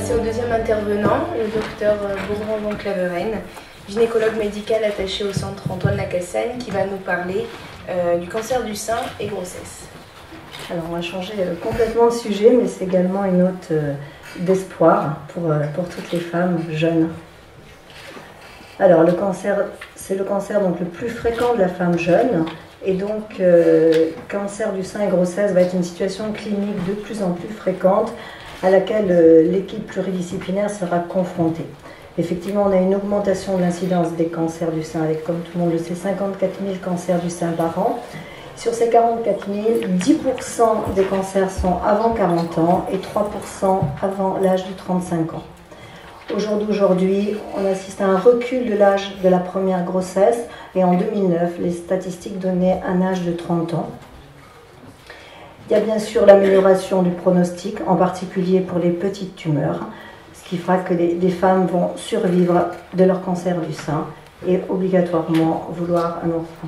passer au deuxième intervenant, le docteur Beaugrand Van Claveren, gynécologue médical attaché au centre Antoine Lacassagne, qui va nous parler du cancer du sein et grossesse. Alors on va changer complètement de sujet, mais c'est également une note d'espoir pour toutes les femmes jeunes. Alors le cancer, c'est le cancer donc le plus fréquent de la femme jeune, et donc cancer du sein et grossesse va être une situation clinique de plus en plus fréquente à laquelle l'équipe pluridisciplinaire sera confrontée. Effectivement, on a une augmentation de l'incidence des cancers du sein avec, comme tout le monde le sait, 54 000 cancers du sein par an. Sur ces 44 000, 10% des cancers sont avant 40 ans et 3% avant l'âge de 35 ans. Aujourd'hui, on assiste à un recul de l'âge de la première grossesse et en 2009, les statistiques donnaient un âge de 30 ans. Il y a bien sûr l'amélioration du pronostic, en particulier pour les petites tumeurs, ce qui fera que des femmes vont survivre de leur cancer du sein et obligatoirement vouloir un enfant.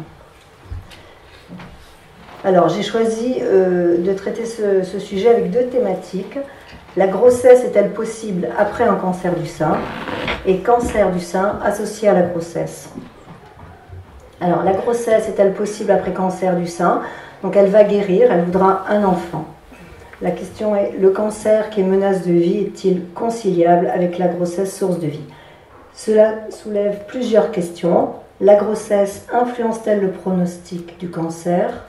Alors, j'ai choisi de traiter ce sujet avec deux thématiques. La grossesse est-elle possible après un cancer du sein? Et cancer du sein associé à la grossesse. Alors, la grossesse est-elle possible après cancer du sein? Donc, elle va guérir, elle voudra un enfant. La question est, le cancer qui est menace de vie est-il conciliable avec la grossesse source de vie? Cela soulève plusieurs questions. La grossesse influence-t-elle le pronostic du cancer?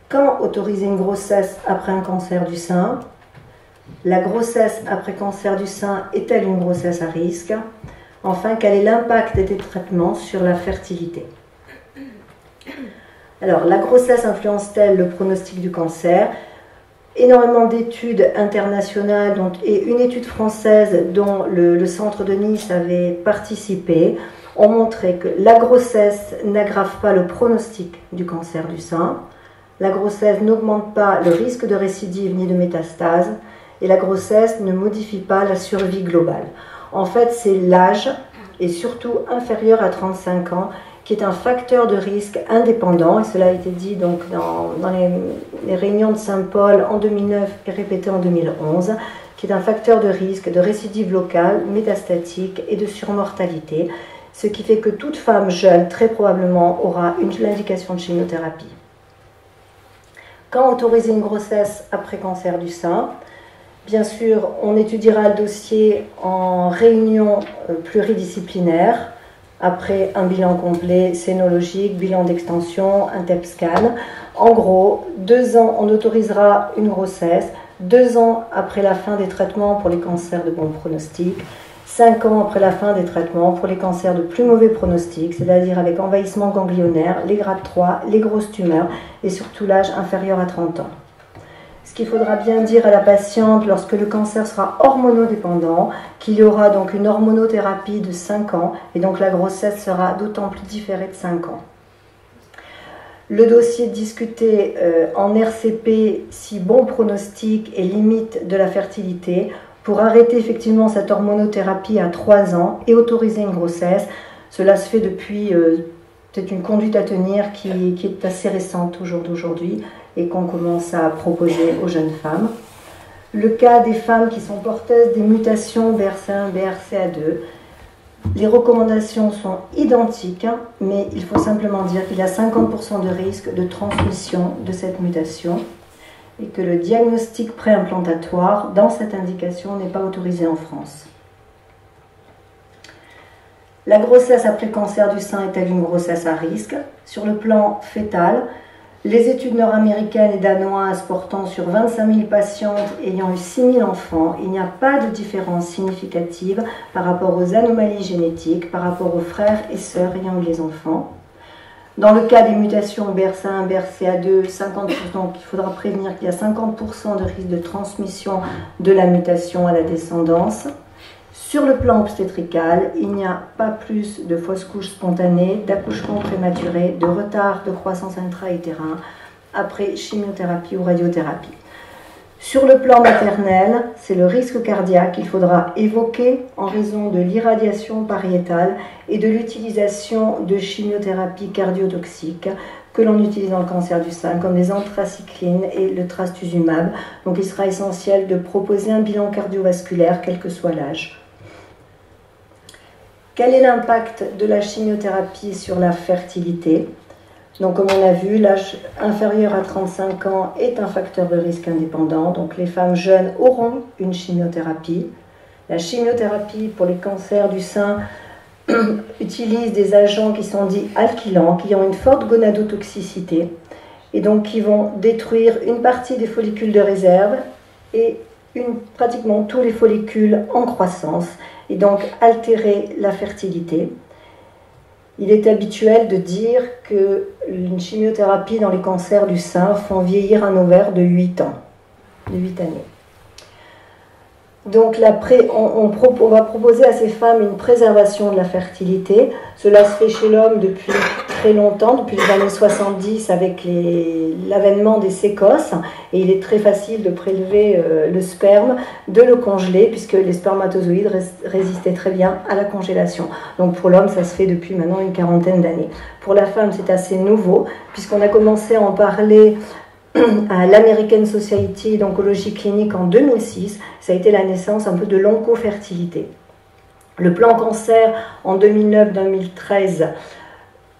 Quand autoriser une grossesse après un cancer du sein? La grossesse après cancer du sein est-elle une grossesse à risque? Enfin, quel est l'impact des traitements sur la fertilité? Alors, la grossesse influence-t-elle le pronostic du cancer? Énormément d'études internationales et une étude française dont le centre de Nice avait participé ont montré que la grossesse n'aggrave pas le pronostic du cancer du sein, la grossesse n'augmente pas le risque de récidive ni de métastase, et la grossesse ne modifie pas la survie globale. En fait, c'est l'âge, et surtout inférieur à 35 ans, qui est un facteur de risque indépendant, et cela a été dit donc dans les réunions de Saint-Paul en 2009 et répété en 2011, qui est un facteur de risque de récidive locale, métastatique et de surmortalité, ce qui fait que toute femme jeune, très probablement, aura l'indication de chimiothérapie. Quand autoriser une grossesse après cancer du sein? Bien sûr, on étudiera le dossier en réunion pluridisciplinaire, après un bilan complet scénologique, bilan d'extension, un TEP scan. En gros, 2 ans, on autorisera une grossesse, 2 ans après la fin des traitements pour les cancers de bon pronostic, 5 ans après la fin des traitements pour les cancers de plus mauvais pronostic, c'est-à-dire avec envahissement ganglionnaire, les grades 3, les grosses tumeurs et surtout l'âge inférieur à 30 ans. Ce qu'il faudra bien dire à la patiente lorsque le cancer sera hormonodépendant, qu'il y aura donc une hormonothérapie de 5 ans et donc la grossesse sera d'autant plus différée de 5 ans. Le dossier discuté en RCP si bon pronostic et limite de la fertilité pour arrêter effectivement cette hormonothérapie à 3 ans et autoriser une grossesse. Cela se fait depuis peut-être une conduite à tenir qui est assez récente au jour d'aujourd'hui et qu'on commence à proposer aux jeunes femmes. Le cas des femmes qui sont porteuses des mutations BRCA1, BRCA2, les recommandations sont identiques, mais il faut simplement dire qu'il y a 50% de risque de transmission de cette mutation et que le diagnostic préimplantatoire dans cette indication n'est pas autorisé en France. La grossesse après cancer du sein est-elle une grossesse à risque? Sur le plan fœtal, les études nord-américaines et danoises portant sur 25 000 patientes ayant eu 6 000 enfants, il n'y a pas de différence significative par rapport aux anomalies génétiques, par rapport aux frères et sœurs ayant eu les enfants. Dans le cas des mutations BRCA1, BRCA2, 50%, donc il faudra prévenir qu'il y a 50% de risque de transmission de la mutation à la descendance. Sur le plan obstétrical, il n'y a pas plus de fausses couches spontanées, d'accouchements prématurés, de retard de croissance intra-utérin après chimiothérapie ou radiothérapie. Sur le plan maternel, c'est le risque cardiaque qu'il faudra évoquer en raison de l'irradiation pariétale et de l'utilisation de chimiothérapie cardiotoxique que l'on utilise dans le cancer du sein, comme les anthracyclines et le trastuzumab. Donc il sera essentiel de proposer un bilan cardiovasculaire, quel que soit l'âge. Quel est l'impact de la chimiothérapie sur la fertilité? Donc comme on a vu, l'âge inférieur à 35 ans est un facteur de risque indépendant. Donc les femmes jeunes auront une chimiothérapie. La chimiothérapie pour les cancers du sein utilise des agents qui sont dits alkylants, qui ont une forte gonadotoxicité et donc qui vont détruire une partie des follicules de réserve et pratiquement tous les follicules en croissance et donc altérer la fertilité. Il est habituel de dire qu'une chimiothérapie dans les cancers du sein font vieillir un ovaire de 8 ans, de 8 années. Donc on va proposer à ces femmes une préservation de la fertilité. Cela se fait chez l'homme depuis très longtemps, depuis les années 70 avec l'avènement des sécosses. Et il est très facile de prélever le sperme, de le congeler, puisque les spermatozoïdes résistaient très bien à la congélation. Donc pour l'homme, ça se fait depuis maintenant une quarantaine d'années. Pour la femme, c'est assez nouveau, puisqu'on a commencé à en parler à l'American Society d'oncologie clinique en 2006, ça a été la naissance un peu de l'oncofertilité. Le plan cancer en 2009-2013,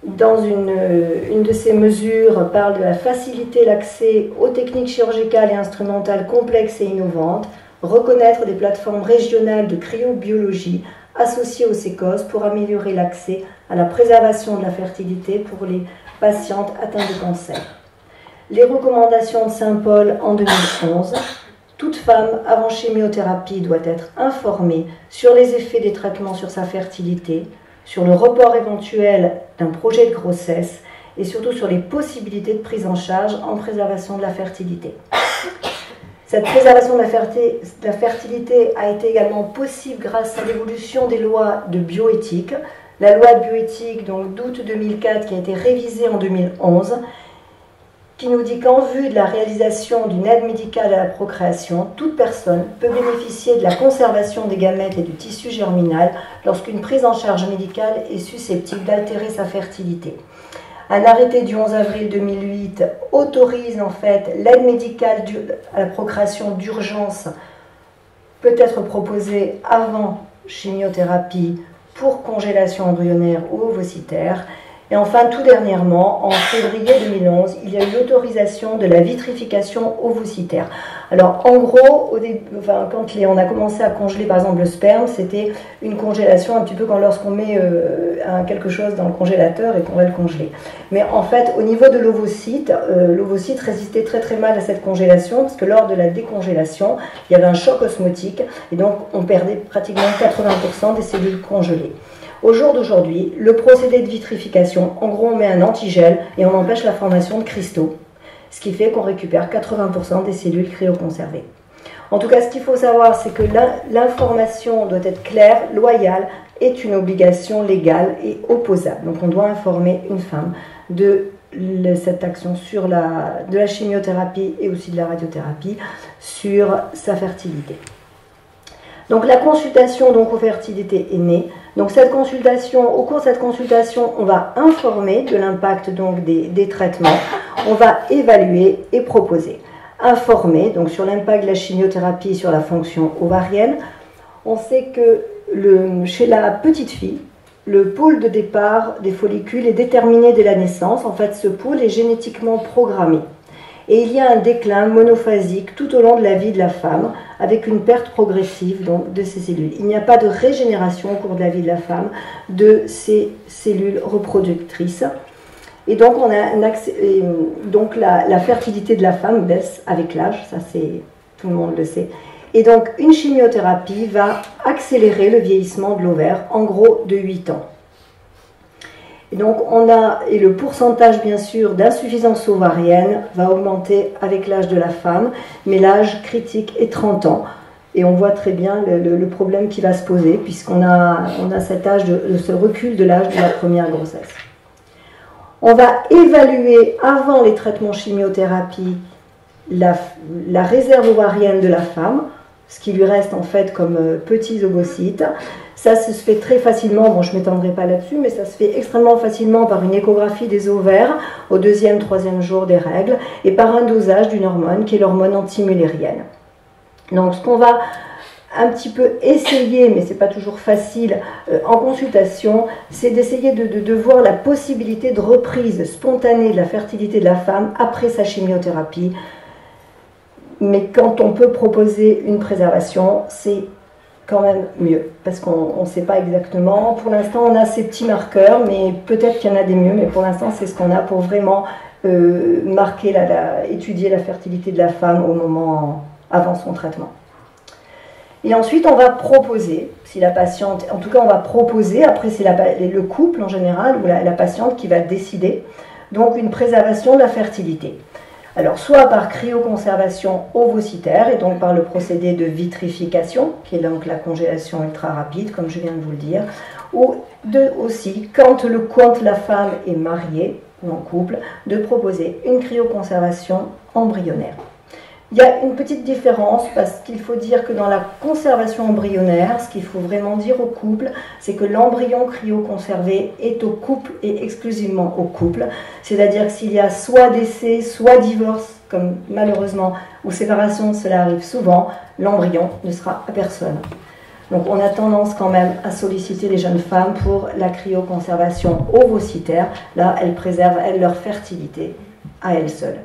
dans une de ces mesures, parle de la faciliter l'accès aux techniques chirurgicales et instrumentales complexes et innovantes, reconnaître des plateformes régionales de cryobiologie associées aux sécosses pour améliorer l'accès à la préservation de la fertilité pour les patientes atteintes de cancer. Les recommandations de Saint-Paul en 2011, toute femme avant chimiothérapie doit être informée sur les effets des traitements sur sa fertilité, sur le report éventuel d'un projet de grossesse et surtout sur les possibilités de prise en charge en préservation de la fertilité. Cette préservation de la fertilité a été également possible grâce à l'évolution des lois de bioéthique. La loi de bioéthique d'août 2004 qui a été révisée en 2011, qui nous dit qu'en vue de la réalisation d'une aide médicale à la procréation, toute personne peut bénéficier de la conservation des gamètes et du tissu germinal lorsqu'une prise en charge médicale est susceptible d'altérer sa fertilité. Un arrêté du 11 avril 2008 autorise en fait l'aide médicale à la procréation d'urgence peut être proposée avant chimiothérapie pour congélation embryonnaire ou ovocytaire. Et enfin, tout dernièrement, en février 2011, il y a eu l'autorisation de la vitrification ovocytaire. Alors, en gros, quand on a commencé à congeler, par exemple, le sperme, c'était une congélation un petit peu comme lorsqu'on met quelque chose dans le congélateur et qu'on va le congeler. Mais en fait, au niveau de l'ovocyte, l'ovocyte résistait très très mal à cette congélation, parce que lors de la décongélation, il y avait un choc osmotique, et donc on perdait pratiquement 80% des cellules congelées. Au jour d'aujourd'hui, le procédé de vitrification, en gros on met un antigel et on empêche la formation de cristaux, ce qui fait qu'on récupère 80% des cellules cryoconservées. En tout cas, ce qu'il faut savoir, c'est que l'information doit être claire, loyale, est une obligation légale et opposable. Donc on doit informer une femme de cette action de la chimiothérapie et aussi de la radiothérapie sur sa fertilité. Donc la consultation d'oncofertilité est née. Donc au cours de cette consultation, on va informer de l'impact des traitements, on va évaluer et proposer. Informer donc sur l'impact de la chimiothérapie sur la fonction ovarienne. On sait que chez la petite fille, le pôle de départ des follicules est déterminé dès la naissance. En fait, ce pôle est génétiquement programmé. Et il y a un déclin monophasique tout au long de la vie de la femme, avec une perte progressive de ces cellules. Il n'y a pas de régénération au cours de la vie de la femme de ces cellules reproductrices. Et donc, la fertilité de la femme baisse avec l'âge, ça tout le monde le sait. Et donc, une chimiothérapie va accélérer le vieillissement de l'ovaire, en gros de 8 ans. Et donc le pourcentage bien sûr d'insuffisance ovarienne va augmenter avec l'âge de la femme, mais l'âge critique est 30 ans. Et on voit très bien le problème qui va se poser puisqu'on a ce recul de l'âge de la première grossesse. On va évaluer avant les traitements chimiothérapie la réserve ovarienne de la femme, ce qui lui reste en fait comme petits ovocytes. Ça se fait très facilement, bon je ne m'étendrai pas là-dessus, mais ça se fait extrêmement facilement par une échographie des ovaires au 2e, 3e jour des règles et par un dosage d'une hormone qui est l'hormone antimüllérienne. Donc ce qu'on va un petit peu essayer, mais ce n'est pas toujours facile en consultation, c'est d'essayer de voir la possibilité de reprise spontanée de la fertilité de la femme après sa chimiothérapie. Mais quand on peut proposer une préservation, c'est quand même mieux, parce qu'on ne sait pas exactement. Pour l'instant, on a ces petits marqueurs, mais peut-être qu'il y en a des mieux, mais pour l'instant, c'est ce qu'on a pour vraiment marquer, étudier la fertilité de la femme au moment avant son traitement. Et ensuite, on va proposer, si la patiente, en tout cas, on va proposer, après c'est le couple en général, ou la patiente qui va décider, donc une préservation de la fertilité. Alors, soit par cryoconservation ovocytaire, et donc par le procédé de vitrification, qui est donc la congélation ultra rapide, comme je viens de vous le dire, ou aussi, quand la femme est mariée, ou en couple, de proposer une cryoconservation embryonnaire. Il y a une petite différence, parce qu'il faut dire que dans la conservation embryonnaire, ce qu'il faut vraiment dire au couple, c'est que l'embryon cryoconservé est au couple et exclusivement au couple. C'est-à-dire que s'il y a soit décès, soit divorce, comme malheureusement, ou séparation, cela arrive souvent, l'embryon ne sera à personne. Donc on a tendance quand même à solliciter les jeunes femmes pour la cryoconservation ovocytaire. Là, elles préservent, leur fertilité à elles seules.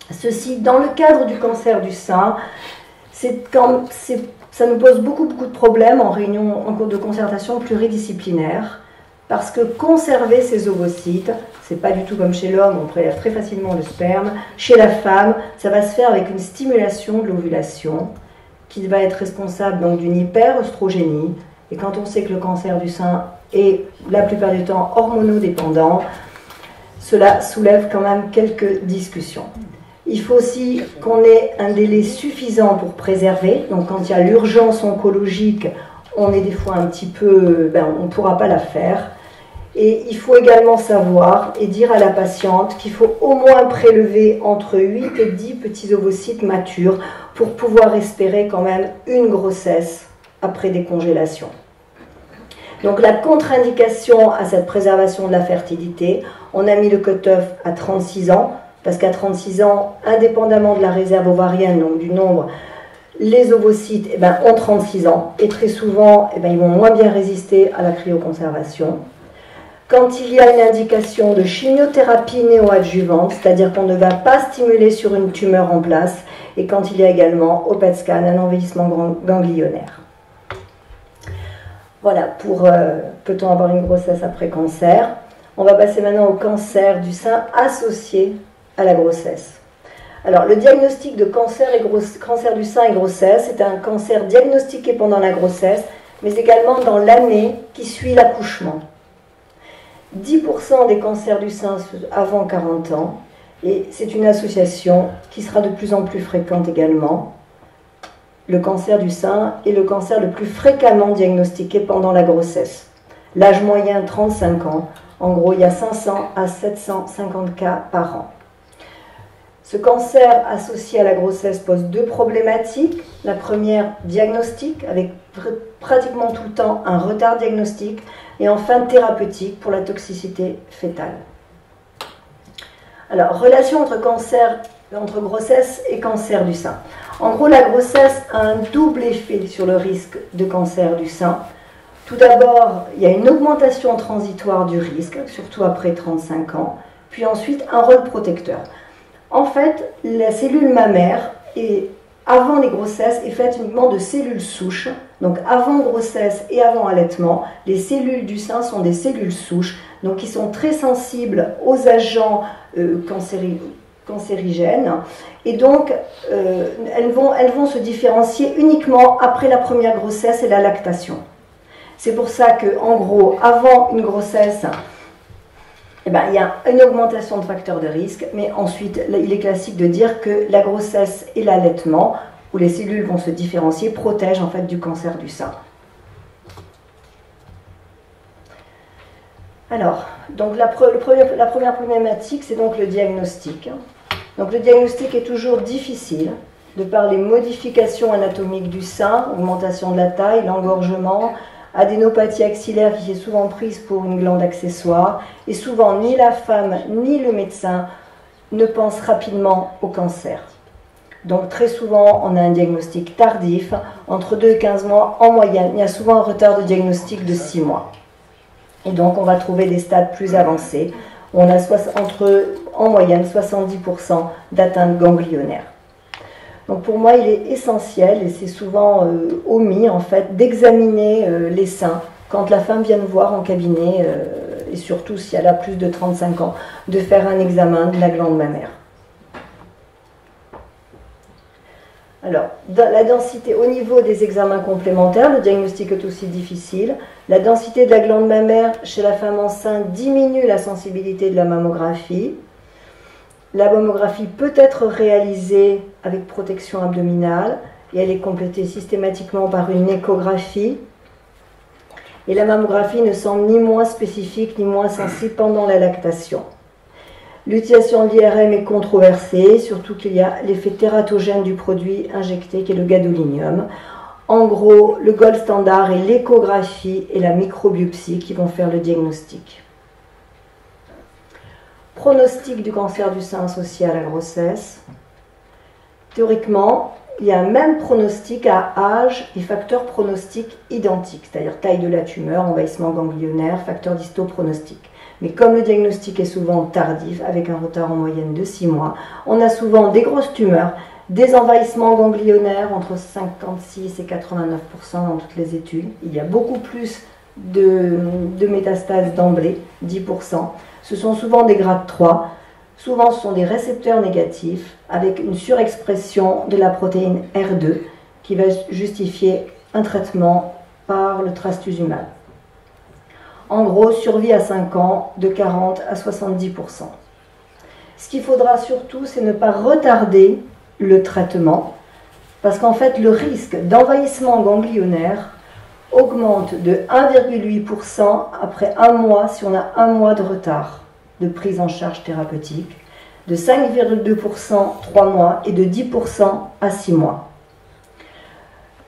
Ceci, dans le cadre du cancer du sein, ça nous pose beaucoup de problèmes en cours de concertation pluridisciplinaire, parce que conserver ces ovocytes, c'est pas du tout comme chez l'homme, on prélève très facilement le sperme. Chez la femme, ça va se faire avec une stimulation de l'ovulation, qui va être responsable donc d'une hyperœstrogénie. Et quand on sait que le cancer du sein est la plupart du temps hormonodépendant, cela soulève quand même quelques discussions. Il faut aussi qu'on ait un délai suffisant pour préserver. Donc quand il y a l'urgence oncologique, on est des fois un petit peu, on ne pourra pas la faire. Et il faut également savoir et dire à la patiente qu'il faut au moins prélever entre 8 et 10 petits ovocytes matures pour pouvoir espérer quand même une grossesse après décongélation. Donc la contre-indication à cette préservation de la fertilité, on a mis le cut-off à 36 ans, parce qu'à 36 ans, indépendamment de la réserve ovarienne, donc du nombre, les ovocytes ont 36 ans, et très souvent, ils vont moins bien résister à la cryoconservation. Quand il y a une indication de chimiothérapie néoadjuvante, c'est-à-dire qu'on ne va pas stimuler sur une tumeur en place, et quand il y a également au PET scan un envahissement ganglionnaire. Voilà, pour peut-on avoir une grossesse après cancer. On va passer maintenant au cancer du sein associé à la grossesse. Alors, le diagnostic de cancer du sein et grossesse, c'est un cancer diagnostiqué pendant la grossesse, mais également dans l'année qui suit l'accouchement. 10% des cancers du sein avant 40 ans, et c'est une association qui sera de plus en plus fréquente également. Le cancer du sein est le cancer le plus fréquemment diagnostiqué pendant la grossesse. L'âge moyen, 35 ans. En gros, il y a 500 à 750 cas par an. Ce cancer associé à la grossesse pose deux problématiques. La première, diagnostic, avec pratiquement tout le temps un retard diagnostique. Et enfin, thérapeutique pour la toxicité fœtale. Alors, relation entre grossesse et cancer du sein. En gros, la grossesse a un double effet sur le risque de cancer du sein. Tout d'abord, il y a une augmentation transitoire du risque, surtout après 35 ans, puis ensuite un rôle protecteur. En fait, la cellule mammaire, avant les grossesses, est faite uniquement de cellules souches. Donc avant grossesse et avant allaitement, les cellules du sein sont des cellules souches, donc qui sont très sensibles aux agents cancérigènes. Et donc, elles vont se différencier uniquement après la première grossesse et la lactation. C'est pour ça qu'en gros, avant une grossesse, il y a une augmentation de facteurs de risque, mais ensuite, il est classique de dire que la grossesse et l'allaitement, où les cellules vont se différencier, protègent en fait du cancer du sein. Alors, donc la première problématique, c'est donc le diagnostic. Donc le diagnostic est toujours difficile, de par les modifications anatomiques du sein, augmentation de la taille, l'engorgement, adénopathie axillaire qui est souvent prise pour une glande accessoire, et souvent ni la femme ni le médecin ne pensent rapidement au cancer. Donc très souvent on a un diagnostic tardif, entre 2 et 15 mois en moyenne. Il y a souvent un retard de diagnostic de 6 mois. Et donc on va trouver des stades plus avancés, où on a en moyenne 70% d'atteinte ganglionnaire. Donc pour moi, il est essentiel, et c'est souvent omis en fait, d'examiner les seins quand la femme vient nous voir en cabinet, et surtout si elle a plus de 35 ans, de faire un examen de la glande mammaire. Alors, la densité, au niveau des examens complémentaires, le diagnostic est aussi difficile. La densité de la glande mammaire chez la femme enceinte diminue la sensibilité de la mammographie. La mammographie peut être réalisée avec protection abdominale et elle est complétée systématiquement par une échographie. Et la mammographie ne semble ni moins spécifique ni moins sensible pendant la lactation. L'utilisation de l'IRM est controversée, surtout qu'il y a l'effet tératogène du produit injecté qui est le gadolinium. En gros, le gold standard est l'échographie et la microbiopsie qui vont faire le diagnostic. Pronostic du cancer du sein associé à la grossesse. Théoriquement, il y a un même pronostic à âge et facteurs pronostiques identiques, c'est-à-dire taille de la tumeur, envahissement ganglionnaire, facteur d'histopronostic. Mais comme le diagnostic est souvent tardif, avec un retard en moyenne de 6 mois, on a souvent des grosses tumeurs, des envahissements ganglionnaires entre 56 et 89% dans toutes les études. Il y a beaucoup plus de métastases d'emblée, 10%. Ce sont souvent des grades 3. Souvent, ce sont des récepteurs négatifs avec une surexpression de la protéine R2 qui va justifier un traitement par le trastuzumab. En gros, survie à 5 ans de 40 à 70%. Ce qu'il faudra surtout, c'est ne pas retarder le traitement, parce qu'en fait, le risque d'envahissement ganglionnaire augmente de 1,8% après 1 mois si on a 1 mois de retard de prise en charge thérapeutique, de 5,2% 3 mois et de 10% à 6 mois.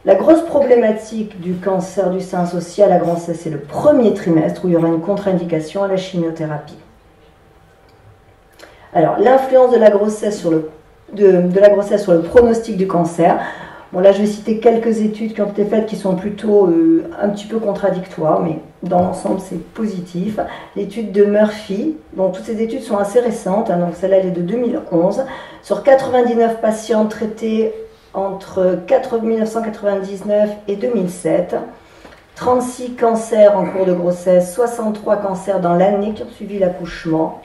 La grosse problématique du cancer du sein associé à la grossesse, c'est le premier trimestre où il y aura une contre-indication à la chimiothérapie. Alors, l'influence de la grossesse sur le pronostic du cancer. Bon, là, je vais citer quelques études qui ont été faites qui sont plutôt un petit peu contradictoires, mais dans l'ensemble, c'est positif. L'étude de Murphy, bon, toutes ces études sont assez récentes, hein, donc celle-là, elle est de 2011, sur 99 patients traités entre 1999 et 2007, 36 cancers en cours de grossesse, 63 cancers dans l'année qui ont suivi l'accouchement.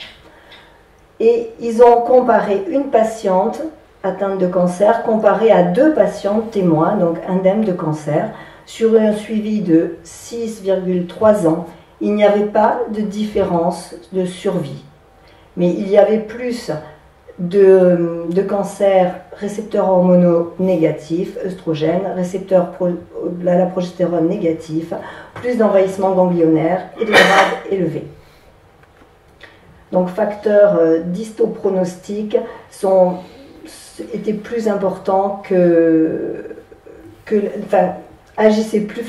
Et ils ont comparé une patiente atteinte de cancer comparée à 2 patientes témoins, donc indemnes de cancer, sur un suivi de 6,3 ans. Il n'y avait pas de différence de survie, mais il y avait plus de cancers récepteurs hormonaux négatifs, œstrogènes, récepteurs à la progestérone négatif, plus d'envahissement ganglionnaire et de grade élevé. Donc facteurs d'histopronostic étaient plus importants agissaient plus,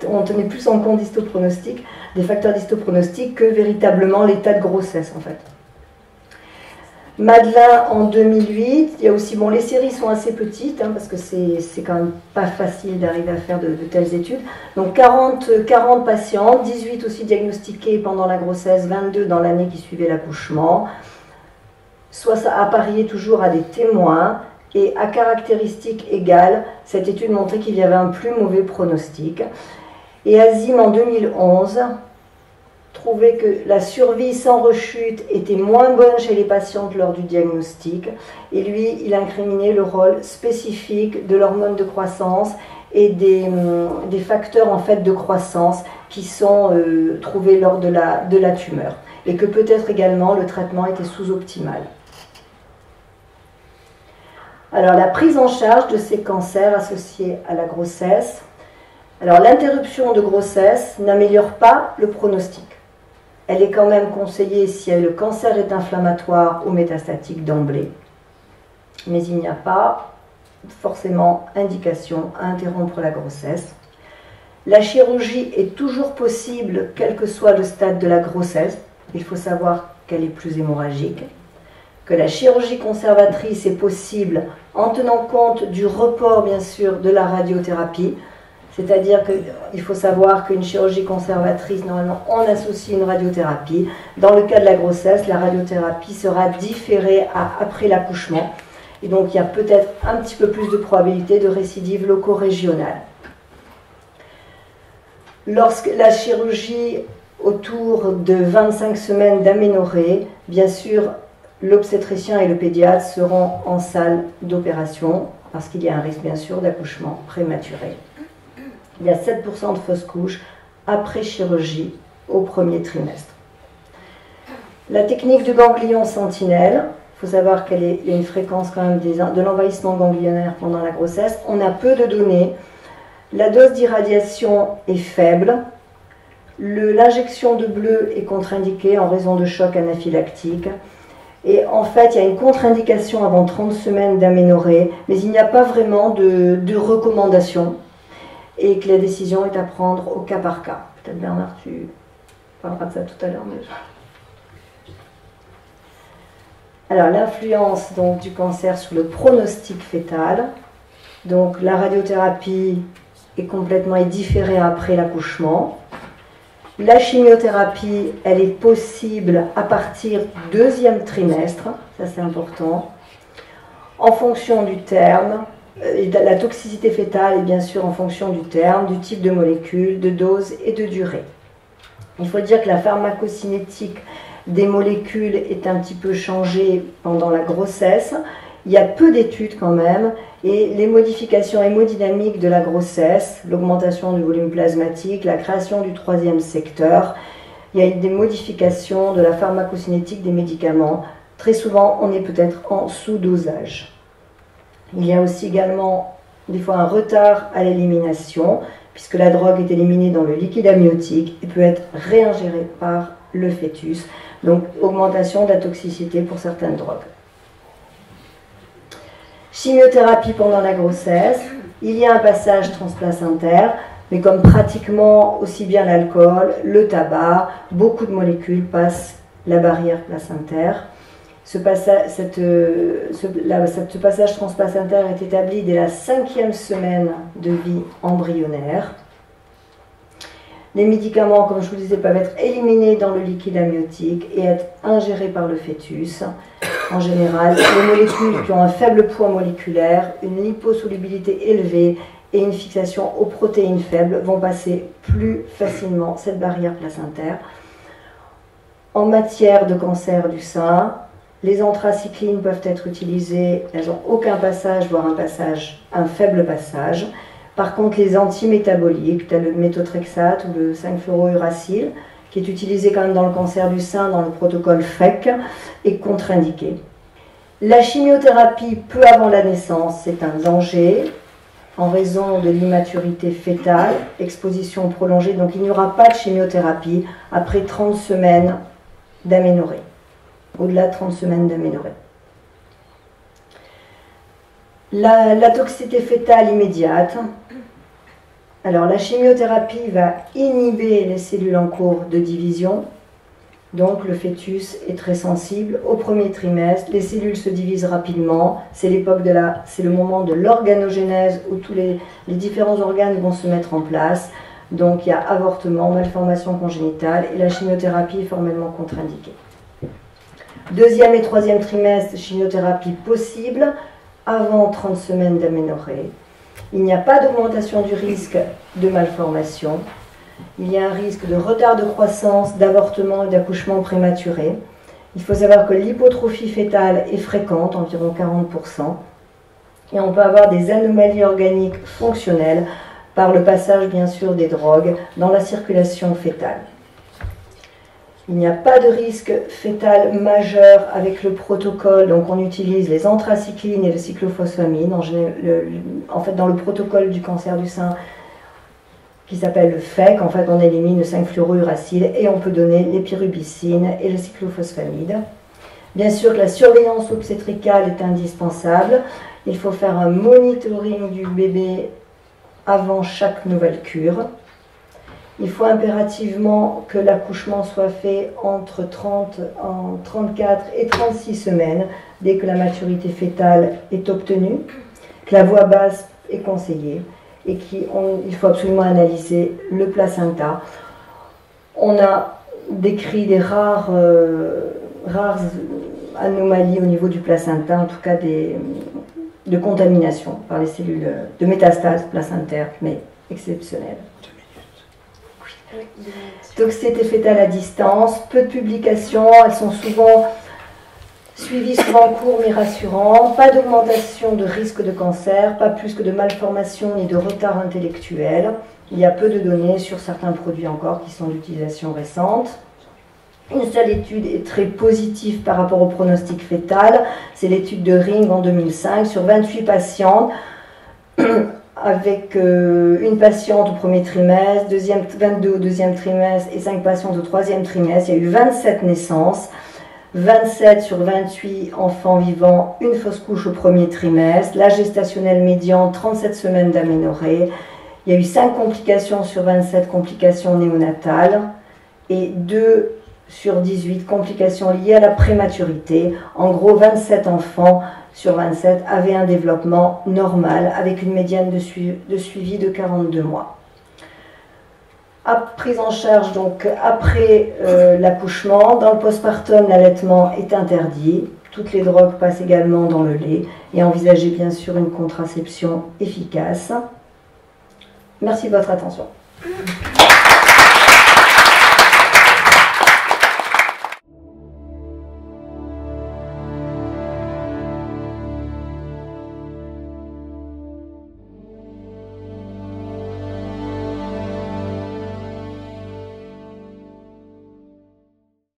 on tenait plus en compte d'histopronostic, des facteurs d'histopronostic que véritablement l'état de grossesse en fait. Madelin en 2008, il y a aussi, bon, les séries sont assez petites, hein, parce que c'est quand même pas facile d'arriver à faire de telles études. Donc 40 patients, 18 aussi diagnostiqués pendant la grossesse, 22 dans l'année qui suivait l'accouchement. Soit ça appariait toujours à des témoins, et à caractéristiques égales, cette étude montrait qu'il y avait un plus mauvais pronostic. Et Azim en 2011 trouvait que la survie sans rechute était moins bonne chez les patientes lors du diagnostic, et lui, il incriminait le rôle spécifique de l'hormone de croissance et des facteurs en fait de croissance qui sont trouvés lors de la tumeur, et que peut-être également le traitement était sous-optimal. Alors la prise en charge de ces cancers associés à la grossesse. Alors l'interruption de grossesse n'améliore pas le pronostic. Elle est quand même conseillée si le cancer est inflammatoire ou métastatique d'emblée. mais il n'y a pas forcément indication à interrompre la grossesse. La chirurgie est toujours possible, quel que soit le stade de la grossesse. Il faut savoir qu'elle est plus hémorragique. Que la chirurgie conservatrice est possible en tenant compte du report, bien sûr, de la radiothérapie. C'est-à-dire qu'il faut savoir qu'une chirurgie conservatrice, normalement, on associe une radiothérapie. Dans le cas de la grossesse, la radiothérapie sera différée après l'accouchement. Et donc, il y a peut-être un petit peu plus de probabilité de récidive loco-régionale. Lorsque la chirurgie autour de 25 semaines d'aménorrhée, bien sûr, l'obstétricien et le pédiatre seront en salle d'opération parce qu'il y a un risque, bien sûr, d'accouchement prématuré. Il y a 7% de fausses couches après chirurgie au premier trimestre. La technique de ganglion sentinelle, il faut savoir qu'il y a une fréquence quand même de l'envahissement ganglionnaire pendant la grossesse. On a peu de données. La dose d'irradiation est faible. L'injection de bleu est contre-indiquée en raison de choc anaphylactique. Et en fait, il y a une contre-indication avant 30 semaines d'aménorrhée, mais il n'y a pas vraiment de recommandation et que la décision est à prendre au cas par cas. Peut-être Bernard, tu parleras de ça tout à l'heure. Mais... Alors, l'influence du cancer sur le pronostic fœtal. Donc, la radiothérapie est différée après l'accouchement. La chimiothérapie, elle est possible à partir du deuxième trimestre, ça c'est important, en fonction du terme, la toxicité fœtale est bien sûr en fonction du terme, du type de molécule, de dose et de durée. Il faut dire que la pharmacocinétique des molécules est un petit peu changée pendant la grossesse. Il y a peu d'études quand même, et les modifications hémodynamiques de la grossesse, l'augmentation du volume plasmatique, la création du troisième secteur, il y a des modifications de la pharmacocinétique des médicaments. Très souvent, on est peut-être en sous-dosage. Il y a aussi également des fois un retard à l'élimination, puisque la drogue est éliminée dans le liquide amniotique et peut être réingérée par le fœtus. Donc, augmentation de la toxicité pour certaines drogues. Chimiothérapie pendant la grossesse, il y a un passage transplacentaire, mais comme pratiquement aussi bien l'alcool, le tabac, beaucoup de molécules passent la barrière placentaire. Ce passage transplacentaire est établi dès la 5e semaine de vie embryonnaire. Les médicaments, comme je vous disais, peuvent être éliminés dans le liquide amniotique et être ingérés par le fœtus. En général, les molécules qui ont un faible poids moléculaire, une liposolubilité élevée et une fixation aux protéines faibles vont passer plus facilement cette barrière placentaire. En matière de cancer du sein, les anthracyclines peuvent être utilisées, elles n'ont aucun passage, voire un faible passage. Par contre, les antimétaboliques, tels le méthotrexate ou le 5-fluorouracil, qui est utilisé quand même dans le cancer du sein, dans le protocole FEC, est contre-indiqué. La chimiothérapie peu avant la naissance, c'est un danger en raison de l'immaturité fœtale, exposition prolongée, donc il n'y aura pas de chimiothérapie après 30 semaines d'aménorrhée, au-delà de 30 semaines d'aménorrhée. La toxicité fœtale immédiate. Alors la chimiothérapie va inhiber les cellules en cours de division, donc le fœtus est très sensible. Au premier trimestre, les cellules se divisent rapidement, c'est le moment de l'organogénèse où tous les différents organes vont se mettre en place. Donc il y a avortement, malformation congénitale et la chimiothérapie est formellement contre-indiquée. Deuxième et troisième trimestre, chimiothérapie possible avant 30 semaines d'aménorrhée. Il n'y a pas d'augmentation du risque de malformation. Il y a un risque de retard de croissance, d'avortement et d'accouchement prématuré. Il faut savoir que l'hypotrophie fœtale est fréquente, environ 40%. Et on peut avoir des anomalies organiques fonctionnelles par le passage, bien sûr, des drogues dans la circulation fœtale. Il n'y a pas de risque fœtal majeur avec le protocole, donc on utilise les anthracyclines et le cyclophosphamide. En fait, dans le protocole du cancer du sein qui s'appelle le FEC, en fait, on élimine le 5-fluorouracil et on peut donner l'épirubicine et le cyclophosphamide. Bien sûr que la surveillance obstétricale est indispensable. Il faut faire un monitoring du bébé avant chaque nouvelle cure. Il faut impérativement que l'accouchement soit fait entre 34 et 36 semaines, dès que la maturité fœtale est obtenue, que la voix basse est conseillée et qu'il faut absolument analyser le placenta. On a décrit des rares anomalies au niveau du placenta, en tout cas de contamination par les cellules de métastase placentaire, mais exceptionnelles. Toxicité fétale à distance, peu de publications, elles sont souvent suivies, souvent courtes mais rassurantes, pas d'augmentation de risque de cancer, pas plus que de malformation ni de retard intellectuel. Il y a peu de données sur certains produits encore qui sont d'utilisation récente. Une seule étude est très positive par rapport au pronostic fœtal, c'est l'étude de Ring en 2005 sur 28 patientes avec une patiente au premier trimestre, 22 au deuxième trimestre et 5 patientes au troisième trimestre. Il y a eu 27 naissances, 27 sur 28 enfants vivants, une fausse couche au premier trimestre, l'âge gestationnel médian 37 semaines d'aménorrhée. Il y a eu 5 complications sur 27 complications néonatales et 2 sur 18 complications liées à la prématurité. En gros, 27 enfants sur 27 avaient un développement normal avec une médiane de suivi de 42 mois. Prise en charge donc après l'accouchement, dans le postpartum, l'allaitement est interdit. Toutes les drogues passent également dans le lait et envisagez bien sûr une contraception efficace. Merci de votre attention.